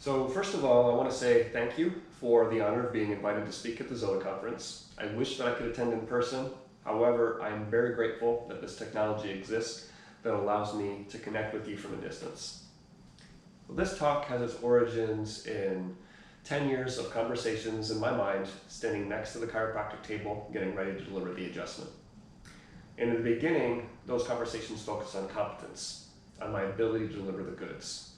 So first of all, I want to say thank you for the honor of being invited to speak at the Zola conference. I wish that I could attend in person. However, I'm very grateful that this technology exists that allows me to connect with you from a distance. Well, this talk has its origins in 10 years of conversations in my mind, standing next to the chiropractic table, getting ready to deliver the adjustment. And in the beginning, those conversations focused on competence, on my ability to deliver the goods.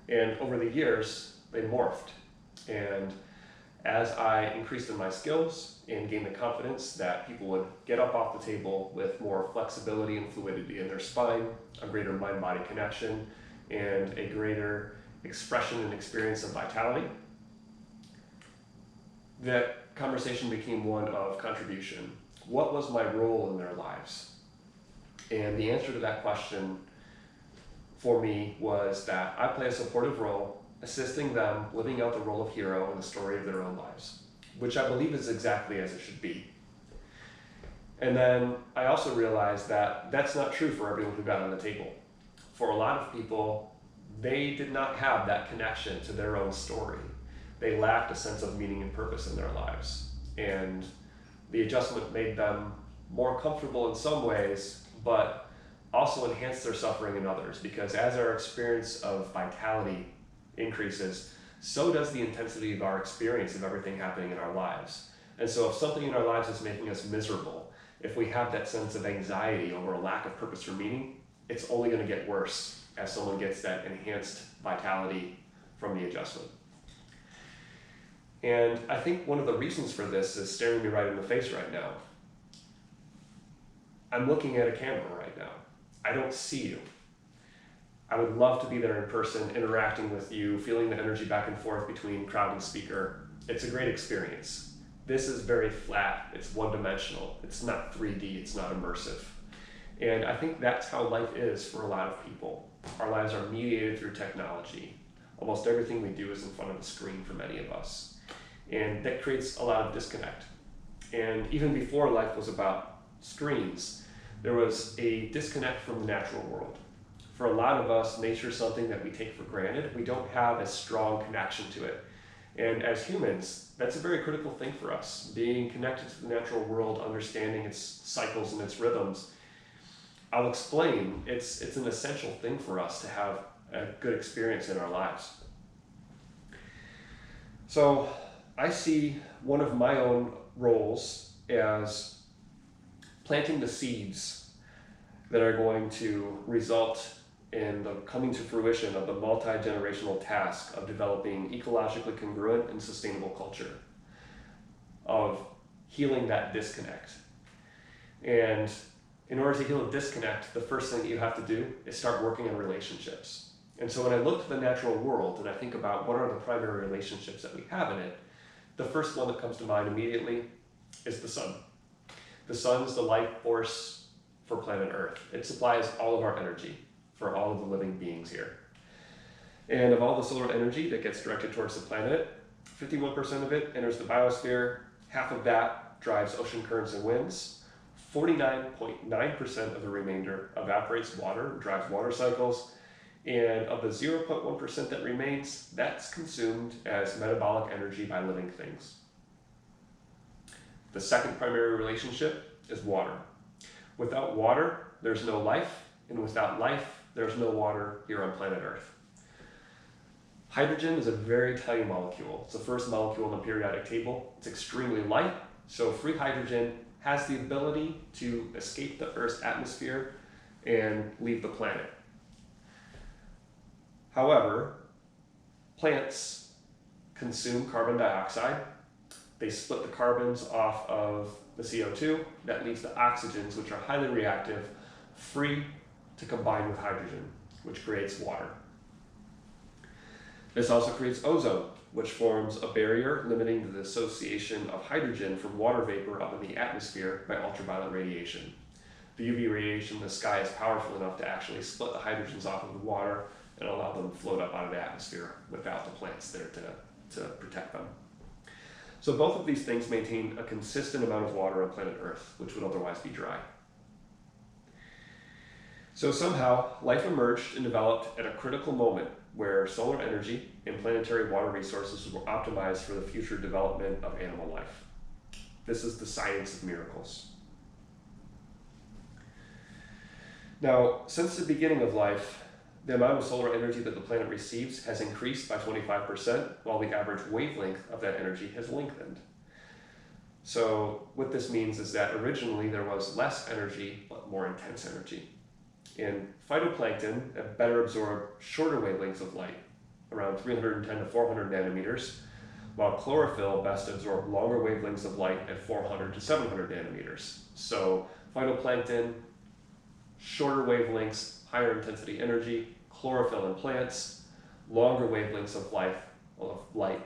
And over the years, they morphed. And as I increased in my skills and gained the confidence that people would get up off the table with more flexibility and fluidity in their spine, a greater mind-body connection, and a greater expression and experience of vitality, that conversation became one of contribution. What was my role in their lives? And the answer to that question for me was that I play a supportive role, assisting them living out the role of hero in the story of their own lives, which I believe is exactly as it should be. And then I also realized that that's not true for everyone who got on the table. For a lot of people, they did not have that connection to their own story. They lacked a sense of meaning and purpose in their lives. And the adjustment made them more comfortable in some ways, but also enhanced their suffering in others, because as our experience of vitality increases, so does the intensity of our experience of everything happening in our lives. And so if something in our lives is making us miserable, if we have that sense of anxiety over a lack of purpose or meaning, it's only going to get worse as someone gets that enhanced vitality from the adjustment. And I think one of the reasons for this is staring me right in the face right now. I'm looking at a camera right now. I don't see you. I would love to be there in person, interacting with you, feeling the energy back and forth between crowd and speaker. It's a great experience. This is very flat. It's one-dimensional. It's not 3D. It's not immersive. And I think that's how life is for a lot of people. Our lives are mediated through technology. Almost everything we do is in front of a screen for many of us. And that creates a lot of disconnect. And even before life was about screens, there was a disconnect from the natural world. For a lot of us, nature is something that we take for granted. We don't have a strong connection to it. And as humans, that's a very critical thing for us. Being connected to the natural world, understanding its cycles and its rhythms. I'll explain, it's an essential thing for us to have a good experience in our lives. So I see one of my own roles as planting the seeds that are going to result in the coming to fruition of the multi-generational task of developing ecologically congruent and sustainable culture, of healing that disconnect. And in order to heal a disconnect, the first thing that you have to do is start working on relationships. And so when I look to the natural world and I think about what are the primary relationships that we have in it, the first one that comes to mind immediately is the sun. The sun is the life force for planet Earth. It supplies all of our energy for all of the living beings here. And of all the solar energy that gets directed towards the planet, 51% of it enters the biosphere, half of that drives ocean currents and winds, 49.9% of the remainder evaporates water, drives water cycles, and of the 0.1% that remains, that's consumed as metabolic energy by living things. The second primary relationship is water. Without water, there's no life, and without life, there's no water here on planet Earth. Hydrogen is a very tiny molecule. It's the first molecule on the periodic table. It's extremely light, so free hydrogen has the ability to escape the Earth's atmosphere and leave the planet. However, plants consume carbon dioxide. They split the carbons off of the CO2. That leaves the oxygens, which are highly reactive, free to combine with hydrogen, which creates water. This also creates ozone, which forms a barrier limiting the dissociation of hydrogen from water vapor up in the atmosphere by ultraviolet radiation. The UV radiation in the sky is powerful enough to actually split the hydrogens off of the water and allow them to float up out of the atmosphere without the plants there to protect them. So both of these things maintain a consistent amount of water on planet Earth, which would otherwise be dry. So somehow, life emerged and developed at a critical moment where solar energy and planetary water resources were optimized for the future development of animal life. This is the science of miracles. Now, since the beginning of life, the amount of solar energy that the planet receives has increased by 25%, while the average wavelength of that energy has lengthened. So what this means is that originally there was less energy, but more intense energy. And phytoplankton have better absorb shorter wavelengths of light, around 310 to 400 nanometers, while chlorophyll best absorb longer wavelengths of light at 400 to 700 nanometers. So phytoplankton, shorter wavelengths, higher intensity energy, chlorophyll in plants, longer wavelengths of light,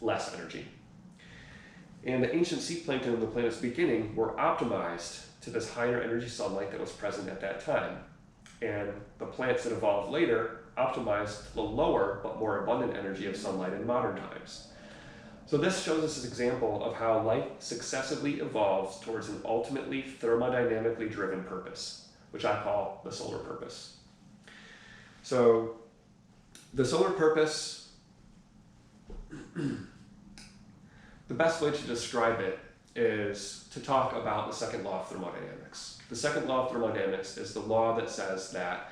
less energy. And the ancient sea plankton in the planet's beginning were optimized to this higher energy sunlight that was present at that time. And the plants that evolved later optimized the lower but more abundant energy of sunlight in modern times. So this shows us an example of how life successively evolves towards an ultimately thermodynamically driven purpose, which I call the solar purpose. So the solar purpose, the best way to describe it is to talk about the second law of thermodynamics. The second law of thermodynamics is the law that says that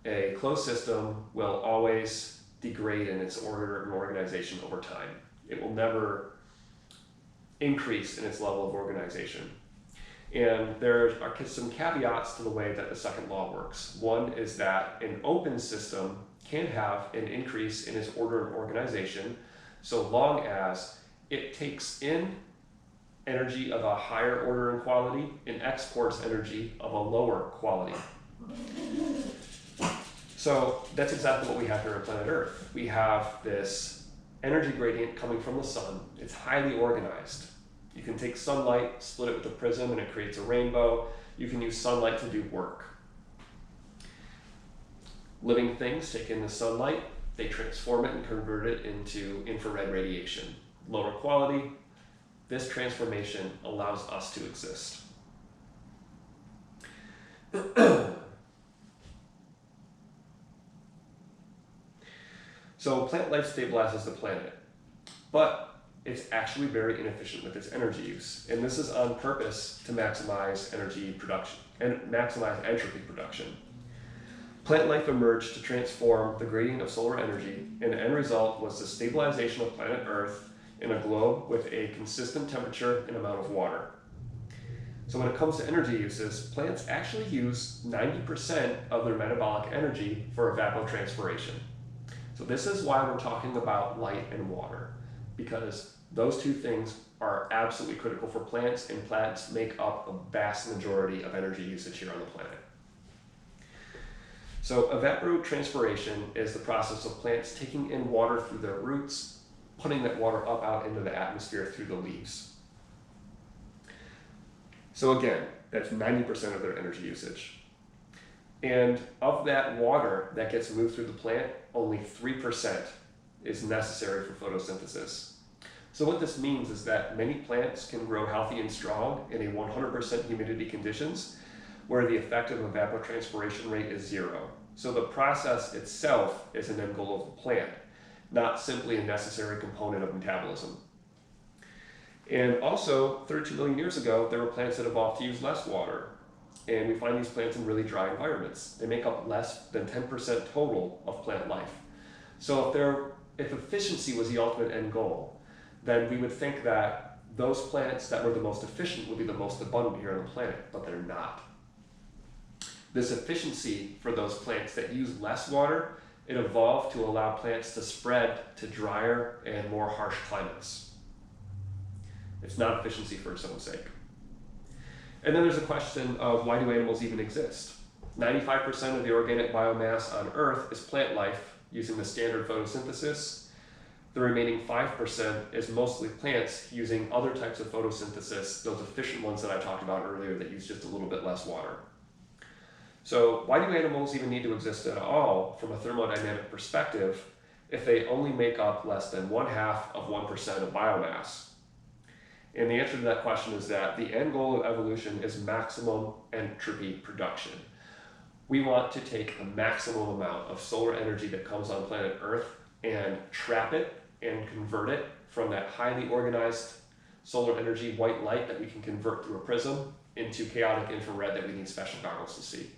a closed system will always degrade in its order and organization over time. It will never increase in its level of organization. And there are some caveats to the way that the second law works. One is that an open system can have an increase in its order and organization so long as it takes in energy of a higher order and quality and exports energy of a lower quality. So that's exactly what we have here on planet Earth. We have this energy gradient coming from the sun. It's highly organized. You can take sunlight, split it with a prism, and it creates a rainbow. You can use sunlight to do work. Living things take in the sunlight, they transform it and convert it into infrared radiation. Lower quality, this transformation allows us to exist. So plant life stabilizes the planet, but it's actually very inefficient with its energy use. And this is on purpose to maximize energy production and maximize entropy production. Plant life emerged to transform the gradient of solar energy, and the end result was the stabilization of planet Earth in a globe with a consistent temperature and amount of water. So when it comes to energy uses, plants actually use 90% of their metabolic energy for evapotranspiration. So this is why we're talking about light and water, because those two things are absolutely critical for plants, and plants make up a vast majority of energy usage here on the planet. So evapotranspiration is the process of plants taking in water through their roots, putting that water up out into the atmosphere through the leaves. So again, that's 90% of their energy usage. And of that water that gets moved through the plant, only 3% is necessary for photosynthesis. So what this means is that many plants can grow healthy and strong in a 100% humidity conditions, where the effective evapotranspiration rate is 0. So the process itself is an end goal of the plant, not simply a necessary component of metabolism. And also, 32 million years ago, there were plants that evolved to use less water. And we find these plants in really dry environments. They make up less than 10% total of plant life. So if efficiency was the ultimate end goal, then we would think that those plants that were the most efficient would be the most abundant here on the planet, but they're not. This efficiency for those plants that use less water, it evolved to allow plants to spread to drier and more harsh climates. It's not efficiency for its own sake. And then there's a question of, why do animals even exist? 95% of the organic biomass on Earth is plant life using the standard photosynthesis. The remaining 5% is mostly plants using other types of photosynthesis, those efficient ones that I talked about earlier that use just a little bit less water. So why do animals even need to exist at all from a thermodynamic perspective if they only make up less than 0.5% of biomass? And the answer to that question is that the end goal of evolution is maximum entropy production. We want to take the maximum amount of solar energy that comes on planet Earth and trap it and convert it from that highly organized solar energy white light that we can convert through a prism into chaotic infrared that we need special goggles to see.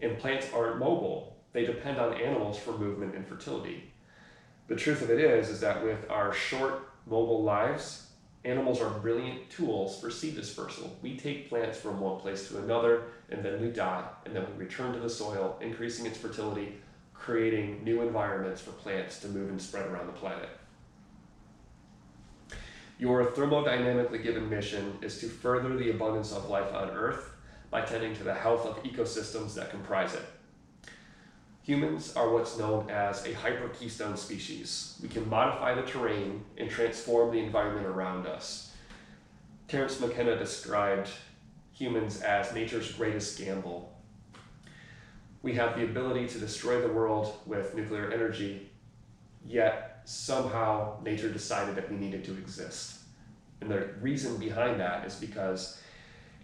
And plants aren't mobile. They depend on animals for movement and fertility. The truth of it is that with our short mobile lives, animals are brilliant tools for seed dispersal. We take plants from one place to another, and then we die, and then we return to the soil, increasing its fertility, creating new environments for plants to move and spread around the planet. Your thermodynamically given mission is to further the abundance of life on Earth by tending to the health of ecosystems that comprise it. Humans are what's known as a hyperkeystone species. We can modify the terrain and transform the environment around us. Terence McKenna described humans as nature's greatest gamble. We have the ability to destroy the world with nuclear energy, yet somehow nature decided that we needed to exist. And the reason behind that is because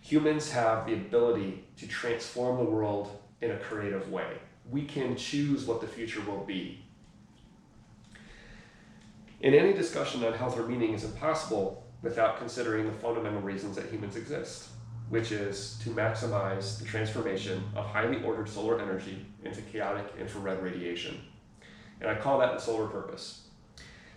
humans have the ability to transform the world in a creative way. We can choose what the future will be. And any discussion on health or meaning is impossible without considering the fundamental reasons that humans exist, which is to maximize the transformation of highly ordered solar energy into chaotic infrared radiation. And I call that the solar purpose.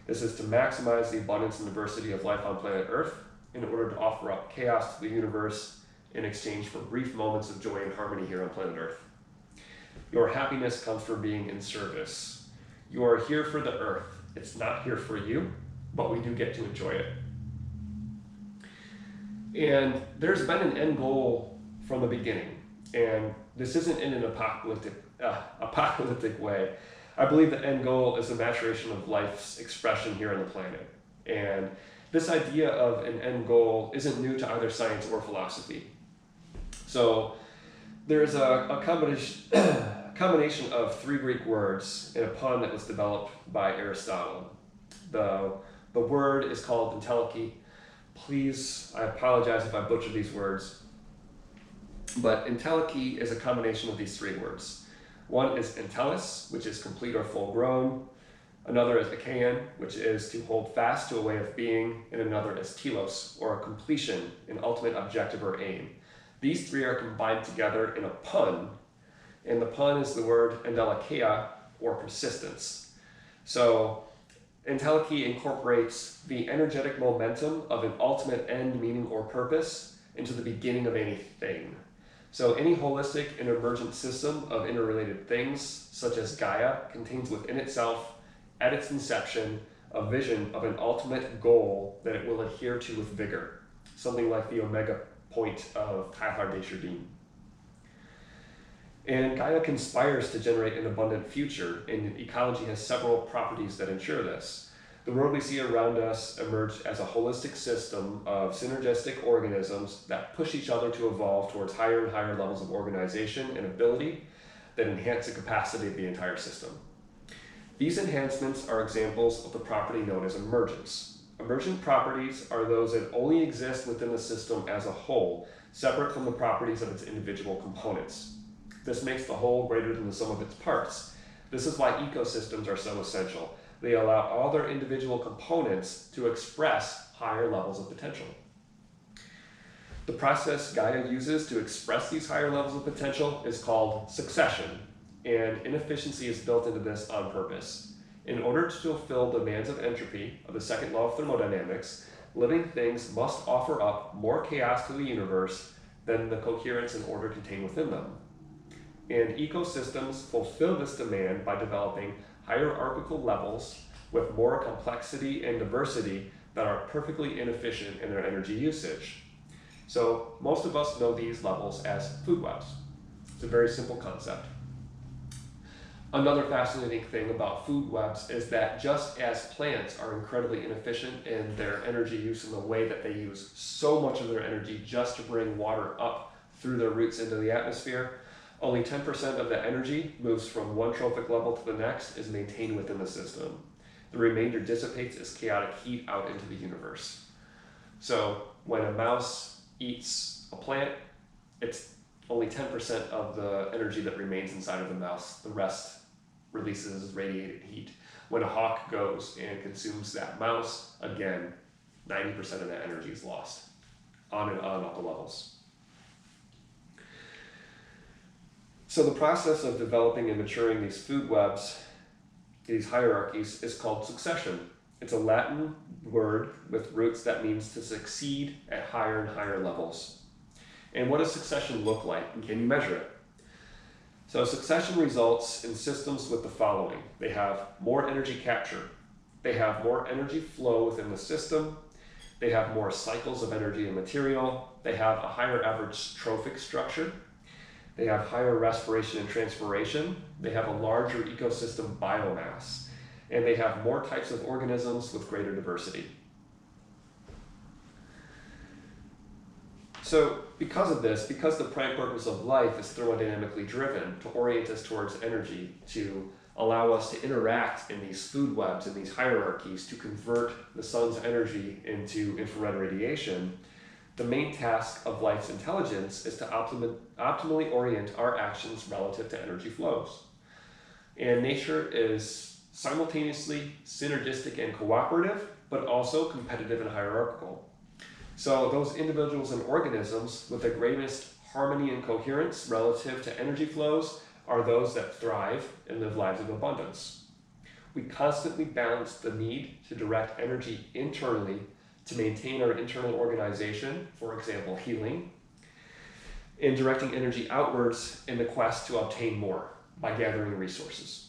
This is to maximize the abundance and diversity of life on planet Earth in order to offer up chaos to the universe in exchange for brief moments of joy and harmony here on planet Earth. Your happiness comes from being in service. You are here for the Earth. It's not here for you, but we do get to enjoy it. And there's been an end goal from the beginning, and this isn't in an apocalyptic way. I believe the end goal is the maturation of life's expression here on the planet. And this idea of an end goal isn't new to either science or philosophy. So there's a combination of three Greek words in a pun that was developed by Aristotle. The word is called entelechy. Please, I apologize if I butcher these words, but entelechy is a combination of these three words. One is entellus, which is complete or full grown. Another is akein, which is to hold fast to a way of being. And another is telos, or a completion, an ultimate objective or aim. These three are combined together in a pun, and the pun is the word endelekeia, or persistence. So entelechy incorporates the energetic momentum of an ultimate end, meaning, or purpose into the beginning of anything. So any holistic and emergent system of interrelated things, such as Gaia, contains within itself, at its inception, a vision of an ultimate goal that it will adhere to with vigor, something like the omega point of Teilhard de Chardin. And Gaia conspires to generate an abundant future, and ecology has several properties that ensure this. The world we see around us emerged as a holistic system of synergistic organisms that push each other to evolve towards higher and higher levels of organization and ability that enhance the capacity of the entire system. These enhancements are examples of the property known as emergence. Emergent properties are those that only exist within the system as a whole, separate from the properties of its individual components. This makes the whole greater than the sum of its parts. This is why ecosystems are so essential. They allow all their individual components to express higher levels of potential. The process Gaia uses to express these higher levels of potential is called succession, and inefficiency is built into this on purpose. In order to fulfill demands of entropy of the second law of thermodynamics, living things must offer up more chaos to the universe than the coherence and order contained within them. And ecosystems fulfill this demand by developing hierarchical levels with more complexity and diversity that are perfectly inefficient in their energy usage. So most of us know these levels as food webs. It's a very simple concept. Another fascinating thing about food webs is that just as plants are incredibly inefficient in their energy use in the way that they use so much of their energy just to bring water up through their roots into the atmosphere, only 10% of the energy moves from one trophic level to the next is maintained within the system. The remainder dissipates as chaotic heat out into the universe. So when a mouse eats a plant, it's only 10% of the energy that remains inside of the mouse. The rest releases as radiated heat. When a hawk goes and consumes that mouse, again, 90% of that energy is lost. On and on up the levels. So the process of developing and maturing these food webs, these hierarchies, is called succession. It's a Latin word with roots that means to succeed at higher and higher levels. And what does succession look like, and can you measure it? So succession results in systems with the following. They have more energy capture. They have more energy flow within the system. They have more cycles of energy and material. They have a higher average trophic structure. They have higher respiration and transpiration. They have a larger ecosystem biomass. And they have more types of organisms with greater diversity. So because of this, because the prime purpose of life is thermodynamically driven to orient us towards energy, to allow us to interact in these food webs, in these hierarchies, to convert the sun's energy into infrared radiation, the main task of life's intelligence is to optimally orient our actions relative to energy flows. And nature is simultaneously synergistic and cooperative, but also competitive and hierarchical. So those individuals and organisms with the greatest harmony and coherence relative to energy flows are those that thrive and live lives of abundance. We constantly balance the need to direct energy internally to maintain our internal organization, for example, healing, and directing energy outwards in the quest to obtain more by gathering resources.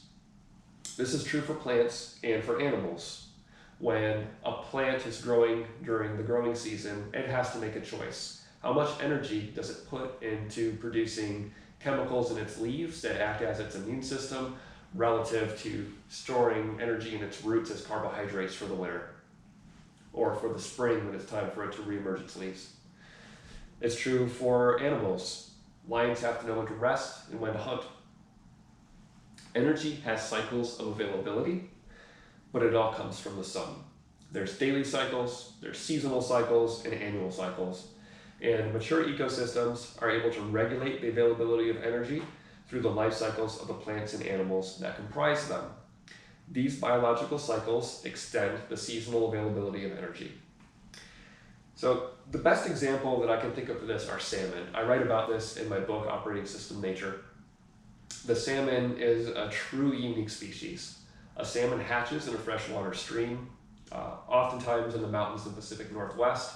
This is true for plants and for animals. When a plant is growing during the growing season, it has to make a choice. How much energy does it put into producing chemicals in its leaves that act as its immune system relative to storing energy in its roots as carbohydrates for the winter or for the spring when it's time for it to reemerge its leaves? It's true for animals. Lions have to know when to rest and when to hunt. Energy has cycles of availability, but it all comes from the sun. There's daily cycles, there's seasonal cycles, and annual cycles. And mature ecosystems are able to regulate the availability of energy through the life cycles of the plants and animals that comprise them. These biological cycles extend the seasonal availability of energy. So the best example that I can think of for this are salmon. I write about this in my book, Operating System Nature. The salmon is a true unique species. A salmon hatches in a freshwater stream, oftentimes in the mountains of the Pacific Northwest.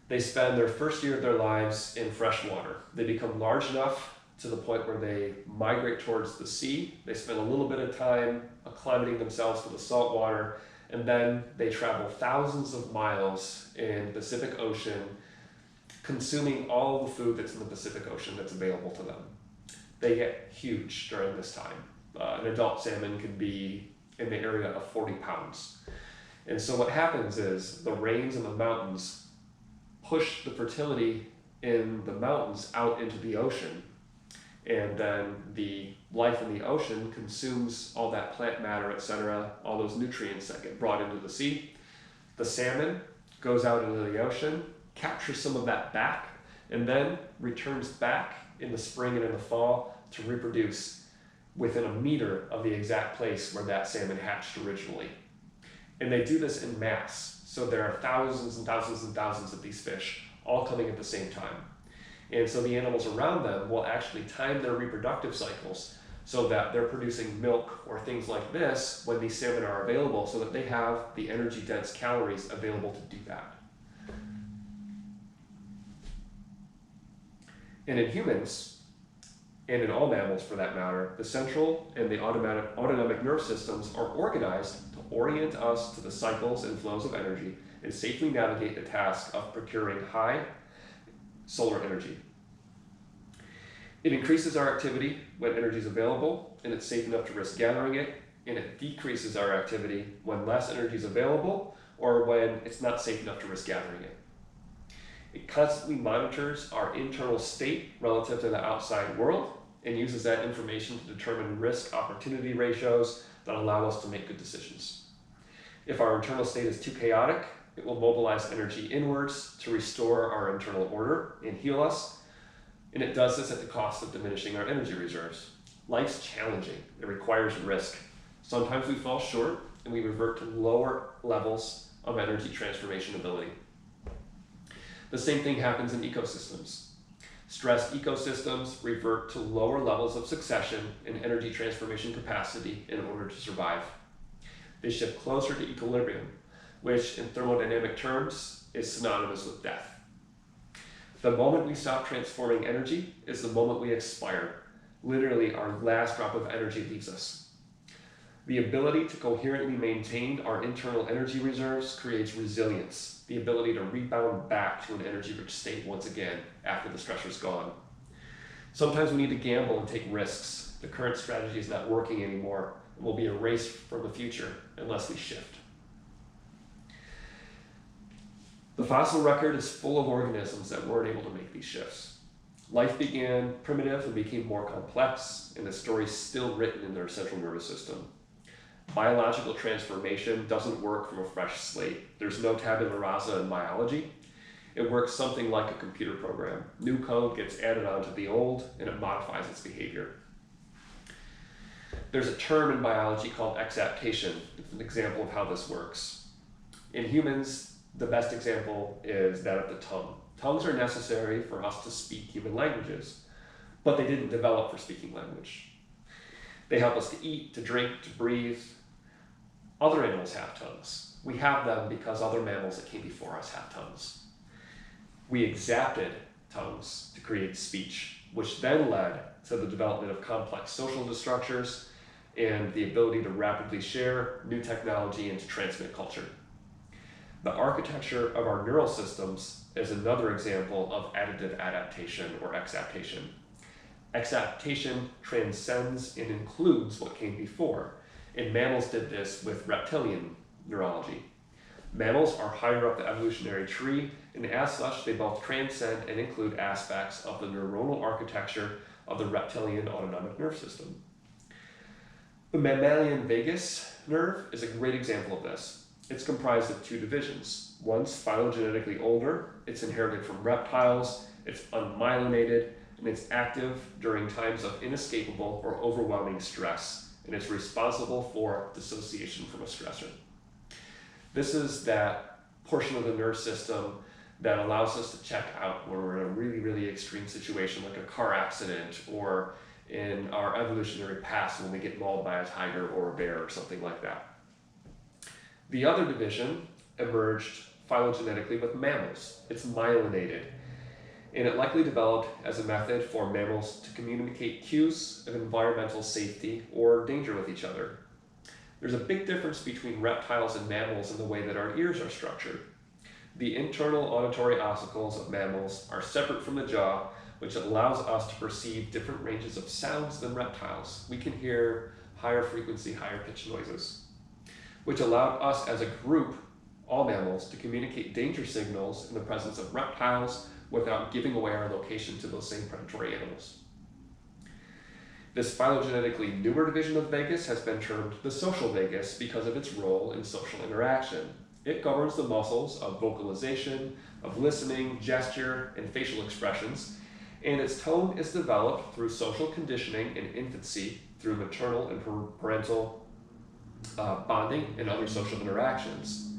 They spend their first year of their lives in freshwater. They become large enough to the point where they migrate towards the sea. They spend a little bit of time acclimating themselves to the salt water, and then they travel thousands of miles in the Pacific Ocean, consuming all the food that's in the Pacific Ocean that's available to them. They get huge during this time. An adult salmon could be in the area of 40 pounds. And so what happens is the rains in the mountains push the fertility in the mountains out into the ocean. And then the life in the ocean consumes all that plant matter, etc., all those nutrients that get brought into the sea. The salmon goes out into the ocean, captures some of that back, and then returns back in the spring and in the fall to reproduce within a meter of the exact place where that salmon hatched originally. And they do this in mass. So there are thousands and thousands and thousands of these fish all coming at the same time. And so the animals around them will actually time their reproductive cycles so that they're producing milk or things like this when these salmon are available, so that they have the energy-dense calories available to do that. And in humans, and in all mammals for that matter, the central and the autonomic nerve systems are organized to orient us to the cycles and flows of energy and safely navigate the task of procuring high solar energy. It increases our activity when energy is available and it's safe enough to risk gathering it, and it decreases our activity when less energy is available or when it's not safe enough to risk gathering it. It constantly monitors our internal state relative to the outside world and uses that information to determine risk-opportunity ratios that allow us to make good decisions. If our internal state is too chaotic, it will mobilize energy inwards to restore our internal order and heal us. And it does this at the cost of diminishing our energy reserves. Life's challenging. It requires risk. Sometimes we fall short and we revert to lower levels of energy transformation ability. The same thing happens in ecosystems. Stressed ecosystems revert to lower levels of succession and energy transformation capacity in order to survive. They shift closer to equilibrium, which in thermodynamic terms is synonymous with death. The moment we stop transforming energy is the moment we expire. Literally, our last drop of energy leaves us. The ability to coherently maintain our internal energy reserves creates resilience, the ability to rebound back to an energy-rich state once again after the stressor's gone. Sometimes we need to gamble and take risks. The current strategy is not working anymore and will be erased from the future unless we shift. The fossil record is full of organisms that weren't able to make these shifts. Life began primitive and became more complex, and the story's still written in their central nervous system. Biological transformation doesn't work from a fresh slate. There's no tabula rasa in biology. It works something like a computer program. New code gets added onto the old, and it modifies its behavior. There's a term in biology called exaptation. It's an example of how this works. In humans, the best example is that of the tongue. Tongues are necessary for us to speak human languages, but they didn't develop for speaking language. They help us to eat, to drink, to breathe. Other animals have tongues. We have them because other mammals that came before us have tongues. We exapted tongues to create speech, which then led to the development of complex social structures and the ability to rapidly share new technology and to transmit culture. The architecture of our neural systems is another example of additive adaptation or exaptation. Exaptation transcends and includes what came before, and mammals did this with reptilian neurology. Mammals are higher up the evolutionary tree, and as such, they both transcend and include aspects of the neuronal architecture of the reptilian autonomic nerve system. The mammalian vagus nerve is a great example of this. It's comprised of two divisions. One's phylogenetically older, it's inherited from reptiles, it's unmyelinated, and it's active during times of inescapable or overwhelming stress, and it's responsible for dissociation from a stressor. This is that portion of the nerve system that allows us to check out when we're in a really, really extreme situation, like a car accident, or in our evolutionary past when we get mauled by a tiger or a bear or something like that. The other division emerged phylogenetically with mammals. It's myelinated, and it likely developed as a method for mammals to communicate cues of environmental safety or danger with each other. There's a big difference between reptiles and mammals in the way that our ears are structured. The internal auditory ossicles of mammals are separate from the jaw, which allows us to perceive different ranges of sounds than reptiles. We can hear higher frequency, higher pitch noises, which allowed us as a group, all mammals, to communicate danger signals in the presence of reptiles without giving away our location to those same predatory animals. This phylogenetically newer division of vagus has been termed the social vagus because of its role in social interaction. It governs the muscles of vocalization, of listening, gesture, and facial expressions, and its tone is developed through social conditioning in infancy through maternal and parental bonding and other social interactions.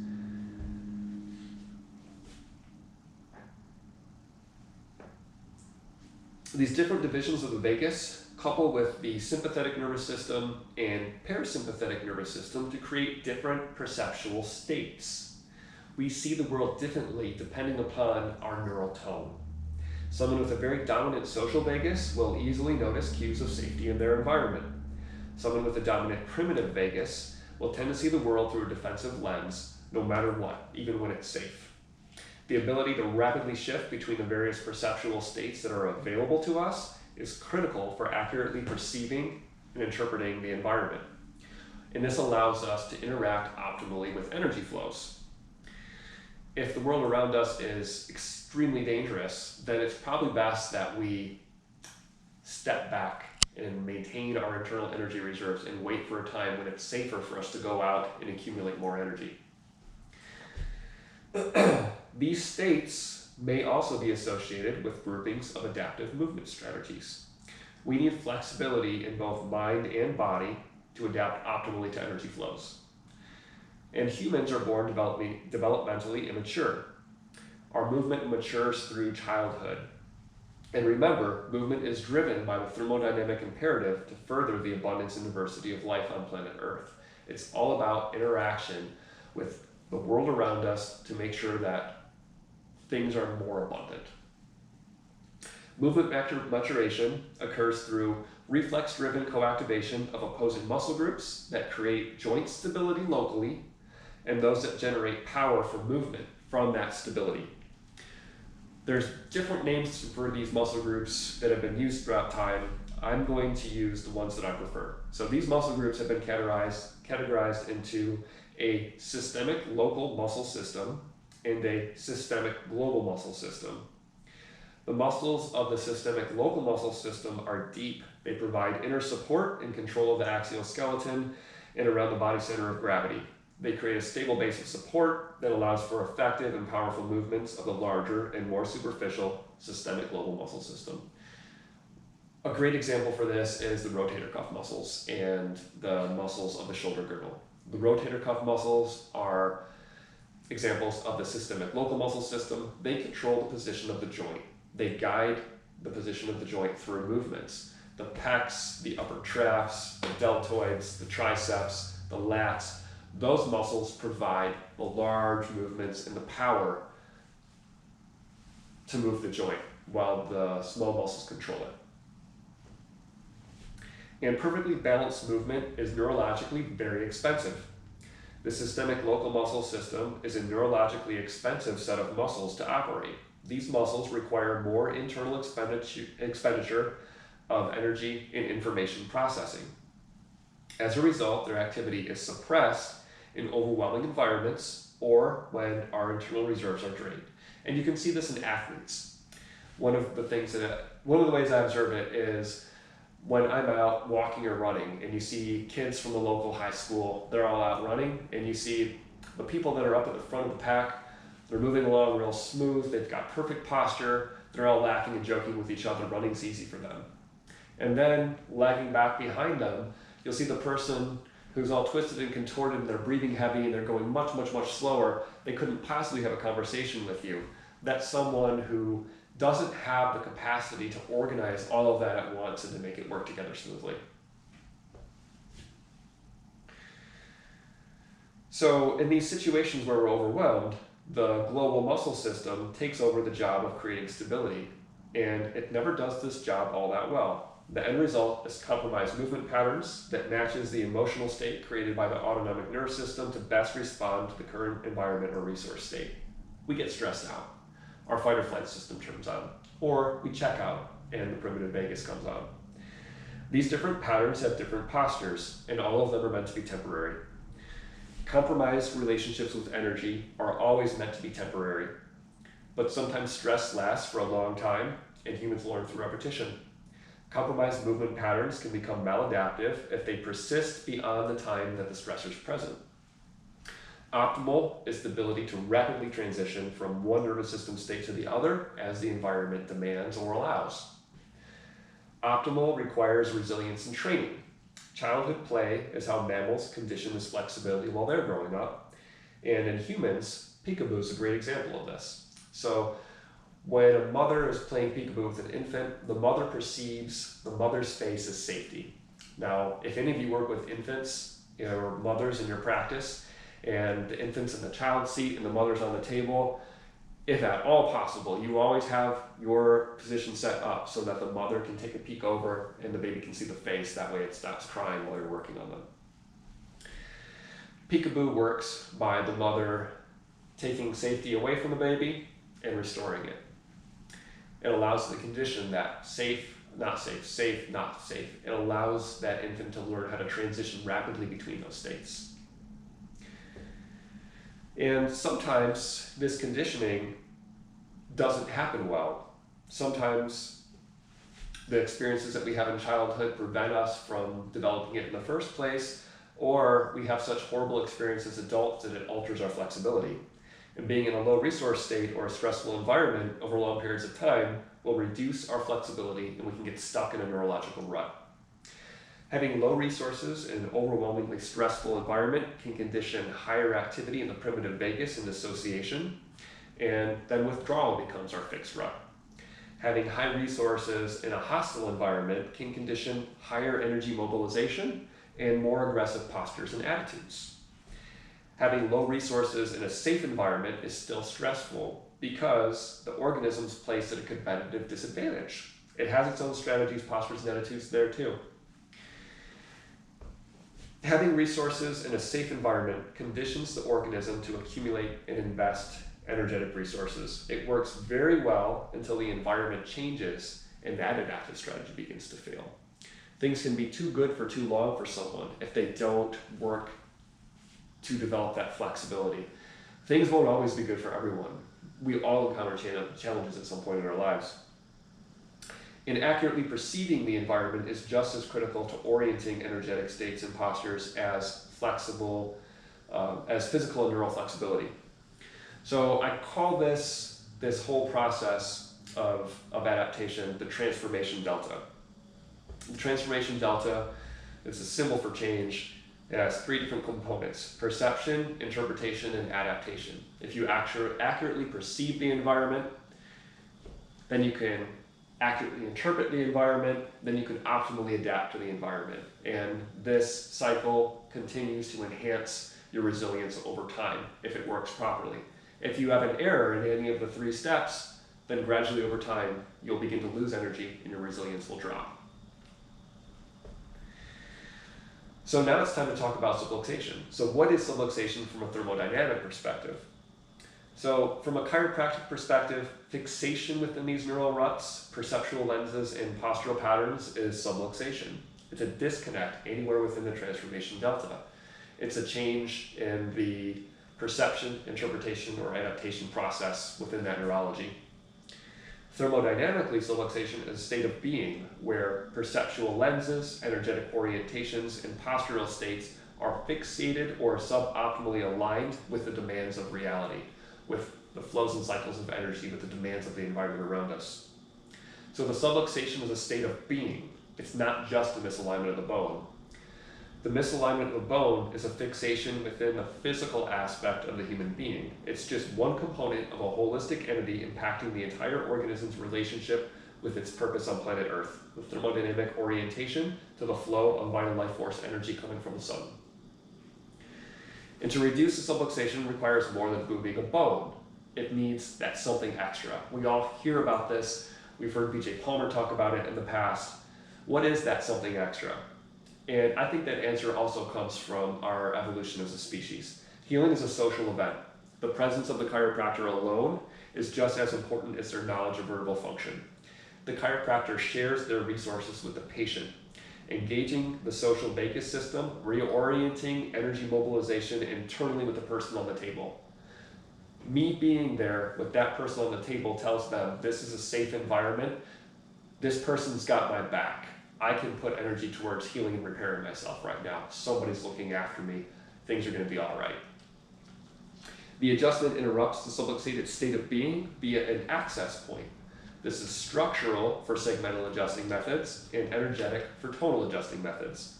These different divisions of the vagus couple with the sympathetic nervous system and parasympathetic nervous system to create different perceptual states. We see the world differently depending upon our neural tone. Someone with a very dominant social vagus will easily notice cues of safety in their environment. Someone with a dominant primitive vagus will tend to see the world through a defensive lens, no matter what, even when it's safe. The ability to rapidly shift between the various perceptual states that are available to us is critical for accurately perceiving and interpreting the environment. And this allows us to interact optimally with energy flows. If the world around us is extremely dangerous, then it's probably best that we step back and maintain our internal energy reserves and wait for a time when it's safer for us to go out and accumulate more energy. These states may also be associated with groupings of adaptive movement strategies. We need flexibility in both mind and body to adapt optimally to energy flows. And humans are born developmentally immature. Our movement matures through childhood. And remember, movement is driven by the thermodynamic imperative to further the abundance and diversity of life on planet Earth. It's all about interaction with the world around us to make sure that things are more abundant. Movement maturation occurs through reflex-driven coactivation of opposing muscle groups that create joint stability locally and those that generate power for movement from that stability. There's different names for these muscle groups that have been used throughout time. I'm going to use the ones that I prefer. So these muscle groups have been categorized into a systemic local muscle system and a systemic global muscle system. The muscles of the systemic local muscle system are deep. They provide inner support and control of the axial skeleton and around the body center of gravity. They create a stable base of support that allows for effective and powerful movements of the larger and more superficial systemic global muscle system. A great example for this is the rotator cuff muscles and the muscles of the shoulder girdle. The rotator cuff muscles are examples of the systemic local muscle system. They control the position of the joint. They guide the position of the joint through movements. The pecs, the upper traps, the deltoids, the triceps, the lats, those muscles provide the large movements and the power to move the joint while the small muscles control it. And perfectly balanced movement is neurologically very expensive. The systemic local muscle system is a neurologically expensive set of muscles to operate. These muscles require more internal expenditure of energy in information processing. As a result, their activity is suppressed in overwhelming environments or when our internal reserves are drained. And you can see this in athletes. One of the ways I observe it is when I'm out walking or running and you see kids from the local high school, they're all out running, and you see the people that are up at the front of the pack, they're moving along real smooth, they've got perfect posture, they're all laughing and joking with each other, running's easy for them. And then lagging back behind them, you'll see the person who's all twisted and contorted and they're breathing heavy and they're going much, much, much slower. They couldn't possibly have a conversation with you. That's someone who doesn't have the capacity to organize all of that at once and to make it work together smoothly. So in these situations where we're overwhelmed, the global muscle system takes over the job of creating stability, and it never does this job all that well. The end result is compromised movement patterns that matches the emotional state created by the autonomic nervous system to best respond to the current environment or resource state. We get stressed out. Our fight or flight system turns on, or we check out and the primitive vagus comes on. These different patterns have different postures, and all of them are meant to be temporary. Compromised relationships with energy are always meant to be temporary, but sometimes stress lasts for a long time, and humans learn through repetition. Compromised movement patterns can become maladaptive if they persist beyond the time that the stressor is present. Optimal is the ability to rapidly transition from one nervous system state to the other as the environment demands or allows. Optimal requires resilience and training. Childhood play is how mammals condition this flexibility while they're growing up. And in humans, peekaboo is a great example of this. So when a mother is playing peekaboo with an infant, the mother perceives the mother's space as safety. Now, if any of you work with infants or mothers in your practice, and the infant's in the child's seat and the mother's on the table, if at all possible, you always have your position set up so that the mother can take a peek over and the baby can see the face. That way it stops crying while you're working on them. Peekaboo works by the mother taking safety away from the baby and restoring it. It allows the condition that safe, not safe, safe, not safe. It allows that infant to learn how to transition rapidly between those states. And sometimes this conditioning doesn't happen well. Sometimes the experiences that we have in childhood prevent us from developing it in the first place, or we have such horrible experiences as adults that it alters our flexibility. And being in a low resource state or a stressful environment over long periods of time will reduce our flexibility and we can get stuck in a neurological rut. Having low resources in an overwhelmingly stressful environment can condition higher activity in the primitive vagus and dissociation, and then withdrawal becomes our fixed rut. Having high resources in a hostile environment can condition higher energy mobilization and more aggressive postures and attitudes. Having low resources in a safe environment is still stressful because the organism's placed at a competitive disadvantage. It has its own strategies, postures, and attitudes there too. Having resources in a safe environment conditions the organism to accumulate and invest energetic resources. It works very well until the environment changes and that adaptive strategy begins to fail. Things can be too good for too long for someone if they don't work to develop that flexibility. Things won't always be good for everyone. We all encounter challenges at some point in our lives. And accurately perceiving the environment is just as critical to orienting energetic states and postures as flexible, as physical and neural flexibility. So I call this whole process of adaptation the transformation delta. The transformation delta is a symbol for change. It has three different components: perception, interpretation, and adaptation. If you accurately perceive the environment, then you can accurately interpret the environment, then you can optimally adapt to the environment. And this cycle continues to enhance your resilience over time if it works properly. If you have an error in any of the three steps, then gradually over time, you'll begin to lose energy and your resilience will drop. So now it's time to talk about subluxation. So what is subluxation from a thermodynamic perspective? So from a chiropractic perspective, fixation within these neural ruts, perceptual lenses, and postural patterns is subluxation. It's a disconnect anywhere within the transformation delta. It's a change in the perception, interpretation, or adaptation process within that neurology. Thermodynamically, subluxation is a state of being where perceptual lenses, energetic orientations, and postural states are fixated or suboptimally aligned with the demands of reality, with the flows and cycles of energy, with the demands of the environment around us. So the subluxation is a state of being. It's not just a misalignment of the bone. The misalignment of the bone is a fixation within the physical aspect of the human being. It's just one component of a holistic entity impacting the entire organism's relationship with its purpose on planet Earth, the thermodynamic orientation to the flow of vital life force energy coming from the sun. And to reduce the subluxation requires more than moving a bone. It needs that something extra. We all hear about this. We've heard BJ Palmer talk about it in the past. What is that something extra? And I think that answer also comes from our evolution as a species. Healing is a social event. The presence of the chiropractor alone is just as important as their knowledge of verbal function. The chiropractor shares their resources with the patient, engaging the social vagus system, reorienting energy mobilization internally with the person on the table. Me being there with that person on the table tells them this is a safe environment. This person's got my back. I can put energy towards healing and repairing myself right now. Somebody's looking after me. Things are going to be all right. The adjustment interrupts the subluxated state of being via an access point. This is structural for segmental adjusting methods and energetic for tonal adjusting methods.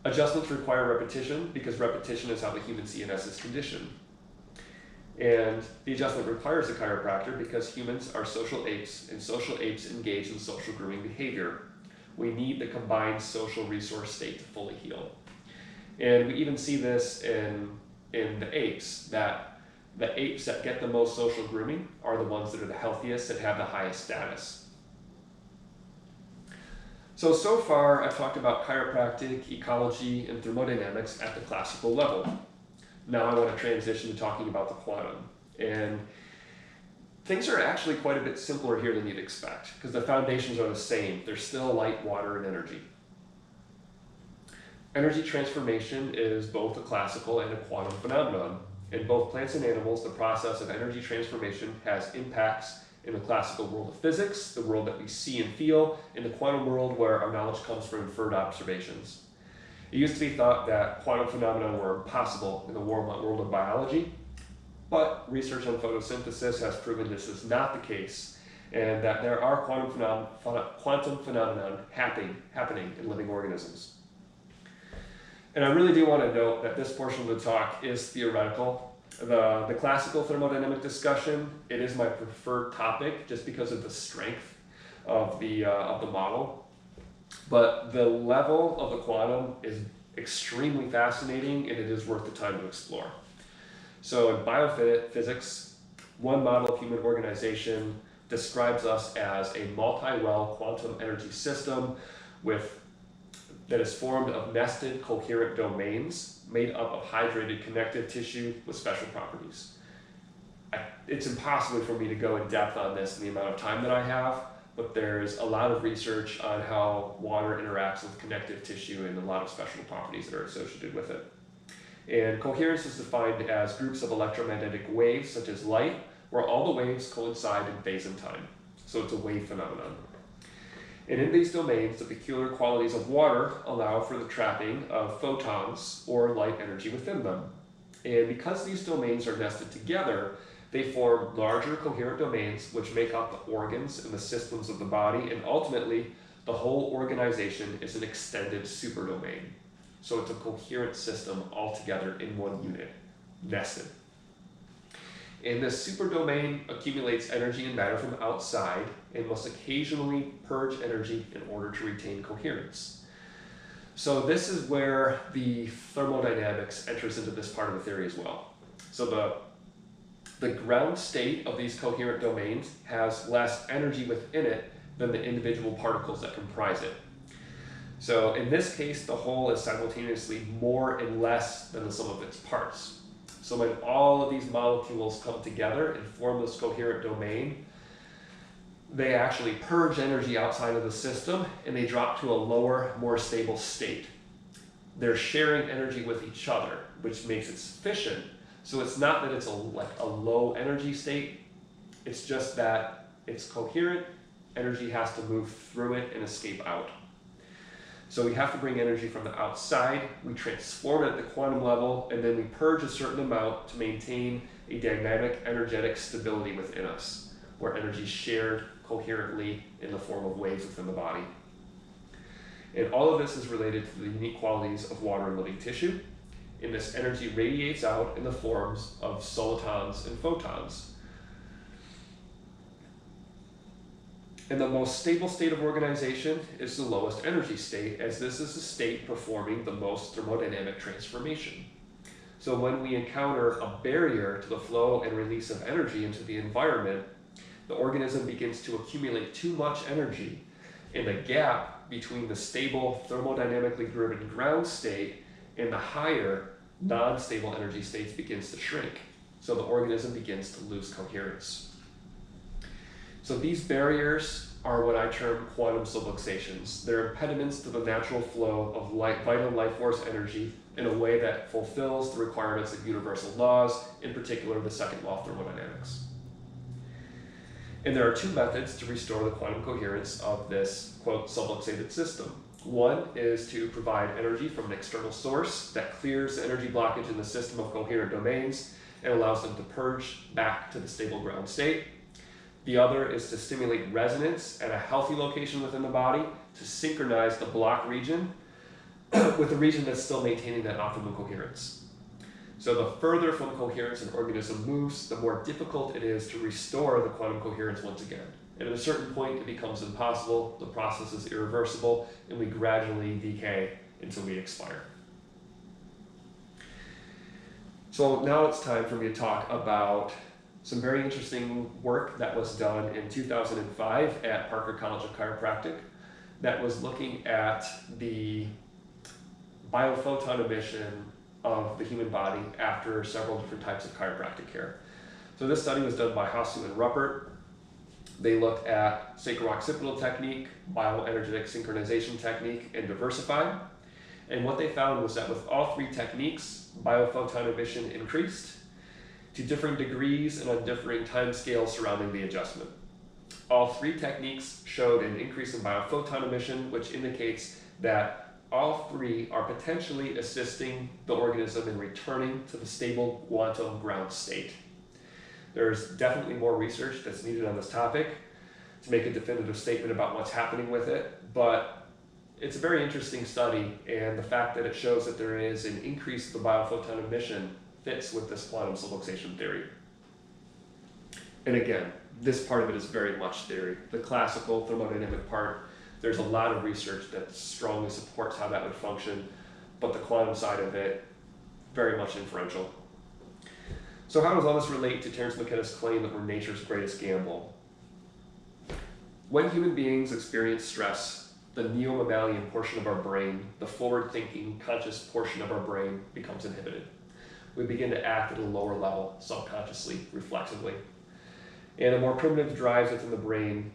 Adjustments require repetition because repetition is how the human CNS is conditioned. And the adjustment requires a chiropractor because humans are social apes, and social apes engage in social grooming behavior. We need the combined social resource state to fully heal. And we even see this in the apes, that the apes that get the most social grooming are the ones that are the healthiest, that have the highest status. So far I've talked about chiropractic, ecology, and thermodynamics at the classical level. Now I want to transition to talking about the quantum. And things are actually quite a bit simpler here than you'd expect, because the foundations are the same. They're still light, water, and energy. Energy transformation is both a classical and a quantum phenomenon. In both plants and animals, the process of energy transformation has impacts in the classical world of physics, the world that we see and feel, in the quantum world where our knowledge comes from inferred observations. It used to be thought that quantum phenomena were impossible in the world of biology, But research on photosynthesis has proven this is not the case, and that there are quantum phenomena happening in living organisms. And I really do want to note that this portion of the talk is theoretical. The classical thermodynamic discussion, it is my preferred topic just because of the strength of the model. But the level of the quantum is extremely fascinating, and it is worth the time to explore. So in biophysics, one model of human organization describes us as a multi-well quantum energy system that is formed of nested coherent domains made up of hydrated connective tissue with special properties. It's impossible for me to go in depth on this in the amount of time that I have, but there's a lot of research on how water interacts with connective tissue and a lot of special properties that are associated with it. And coherence is defined as groups of electromagnetic waves, such as light, where all the waves coincide in phase and time. So it's a wave phenomenon. And in these domains, the peculiar qualities of water allow for the trapping of photons or light energy within them. And because these domains are nested together, they form larger coherent domains which make up the organs and the systems of the body, and ultimately, the whole organization is an extended superdomain. So it's a coherent system altogether in one unit, nested. And this superdomain accumulates energy and matter from outside and must occasionally purge energy in order to retain coherence. So this is where the thermodynamics enters into this part of the theory as well. So the ground state of these coherent domains has less energy within it than the individual particles that comprise it. So in this case, the whole is simultaneously more and less than the sum of its parts. So when all of these molecules come together and form this coherent domain, they actually purge energy outside of the system and they drop to a lower, more stable state. They're sharing energy with each other, which makes it sufficient. So it's not that it's like a low energy state, it's just that it's coherent, energy has to move through it and escape out. So we have to bring energy from the outside, we transform it at the quantum level, and then we purge a certain amount to maintain a dynamic energetic stability within us, where energy is shared coherently in the form of waves within the body. And all of this is related to the unique qualities of water and living tissue, and this energy radiates out in the forms of solitons and photons. And the most stable state of organization is the lowest energy state, as this is the state performing the most thermodynamic transformation. So when we encounter a barrier to the flow and release of energy into the environment, the organism begins to accumulate too much energy, and the gap between the stable thermodynamically driven ground state and the higher non-stable energy states begins to shrink. So the organism begins to lose coherence. So these barriers are what I term quantum subluxations. They're impediments to the natural flow of vital life force energy in a way that fulfills the requirements of universal laws, in particular the second law of thermodynamics. And there are two methods to restore the quantum coherence of this, quote, subluxated system. One is to provide energy from an external source that clears the energy blockage in the system of coherent domains and allows them to purge back to the stable ground state. The other is to stimulate resonance at a healthy location within the body to synchronize the block region with the region that's still maintaining that optimal coherence. So the further from coherence an organism moves, the more difficult it is to restore the quantum coherence once again. And at a certain point, it becomes impossible, the process is irreversible, and we gradually decay until we expire. So now it's time for me to talk about some very interesting work that was done in 2005 at Parker College of Chiropractic that was looking at the biophoton emission of the human body after several different types of chiropractic care. So this study was done by Hasu and Ruppert. They looked at sacro-occipital technique, bioenergetic synchronization technique, and diversify. And what they found was that with all three techniques, biophoton emission increased to different degrees and on differing time scales surrounding the adjustment. All three techniques showed an increase in biophoton emission, which indicates that all three are potentially assisting the organism in returning to the stable quantum ground state. There's definitely more research that's needed on this topic to make a definitive statement about what's happening with it, but it's a very interesting study, and the fact that it shows that there is an increase in the biophoton emission fits with this quantum subluxation theory. And again, this part of it is very much theory. The classical thermodynamic part, there's a lot of research that strongly supports how that would function, but the quantum side of it, very much inferential. So how does all this relate to Terence McKenna's claim that we're nature's greatest gamble? When human beings experience stress, the neo-mammalian portion of our brain, the forward-thinking, conscious portion of our brain, becomes inhibited. We begin to act at a lower level, subconsciously, reflexively. And the more primitive drives within the brain,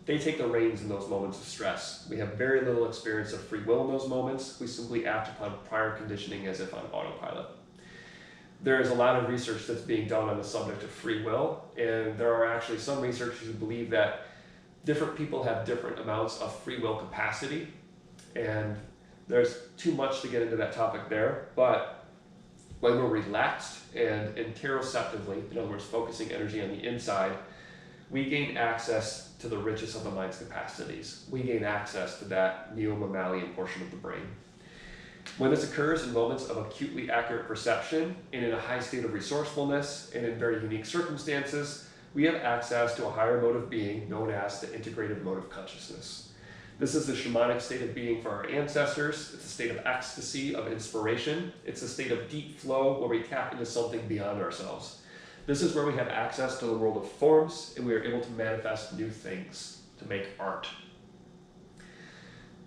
they take the reins in those moments of stress. We have very little experience of free will in those moments. We simply act upon prior conditioning as if on autopilot. There is a lot of research that's being done on the subject of free will, and there are actually some researchers who believe that different people have different amounts of free will capacity, and there's too much to get into that topic there, but when we're relaxed and interoceptively, in other words, focusing energy on the inside, we gain access to the richest of the mind's capacities. We gain access to that neo-mammalian portion of the brain. When this occurs in moments of acutely accurate perception and in a high state of resourcefulness and in very unique circumstances, we have access to a higher mode of being known as the integrative mode of consciousness. This is the shamanic state of being for our ancestors. It's a state of ecstasy, of inspiration. It's a state of deep flow where we tap into something beyond ourselves. This is where we have access to the world of forms, and we are able to manifest new things, to make art.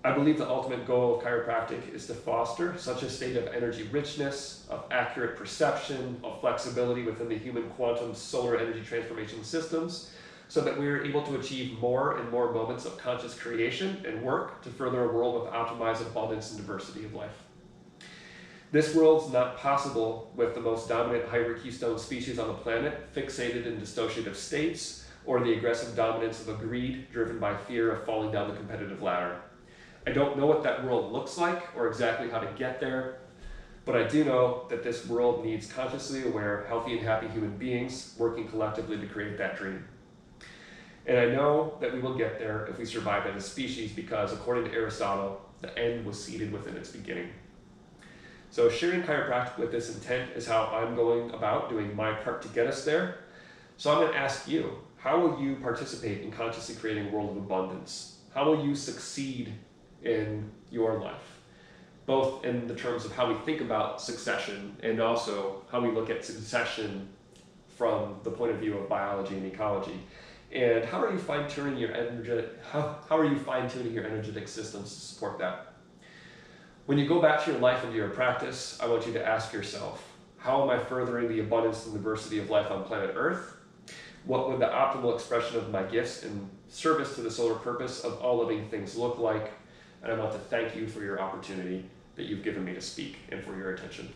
I believe the ultimate goal of chiropractic is to foster such a state of energy richness, of accurate perception, of flexibility within the human quantum solar energy transformation systems, so that we are able to achieve more and more moments of conscious creation and work to further a world with optimized abundance and diversity of life. This world's not possible with the most dominant hybrid keystone species on the planet, fixated in dissociative states, or the aggressive dominance of a greed driven by fear of falling down the competitive ladder. I don't know what that world looks like or exactly how to get there, but I do know that this world needs consciously aware, healthy and happy human beings working collectively to create that dream. And I know that we will get there if we survive as a species because, according to Aristotle, the end was seated within its beginning. So sharing chiropractic with this intent is how I'm going about doing my part to get us there. So I'm going to ask you, how will you participate in consciously creating a world of abundance? How will you succeed in your life? Both in the terms of how we think about succession and also how we look at succession from the point of view of biology and ecology. And how are you fine-tuning your energetic systems to support that? When you go back to your life and to your practice, I want you to ask yourself, how am I furthering the abundance and diversity of life on planet Earth? What would the optimal expression of my gifts in service to the solar purpose of all living things look like? And I want to thank you for your opportunity that you've given me to speak and for your attention.